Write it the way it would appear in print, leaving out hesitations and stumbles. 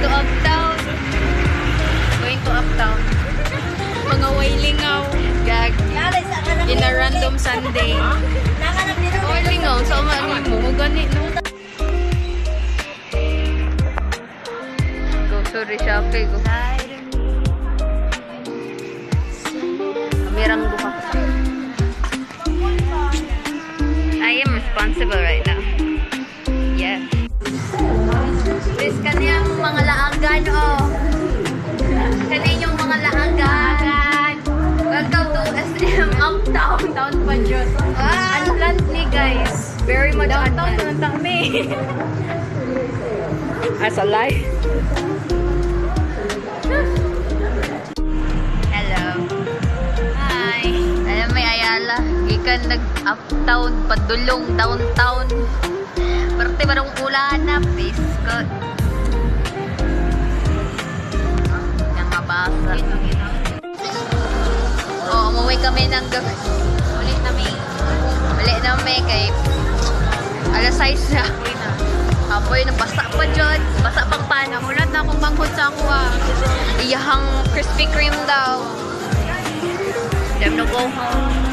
to uptown. Going to uptown. Mga wailingaw. Gag. In a random Sunday. Wailingaw. Sa umanin mo. Ganit, no? Go, sorry, Shopee. Go. Kamerang buka. I am responsible right now. Yes. This kaniyang mga laagan, oh. Kaniyang mga laagan. Welcome to SM Uptown. Down pa dyan. Unplanned ni guys. Very much unplanned. Downtown kami. As a lie. Hello. Hi. Alam may Ayala. Gikan nag-uptown, padulong, downtown. Parte ba nung ulan na? Biskot. Yang mabasa. Oo, umuwi kami ng gabi. Ulit namin kay alas 6 na. Apoy, basa pa dyan. Basa pang pan. Namulat na akong banghod sa ako ah. Iyahang Krispy Kreme daw. Time to go home.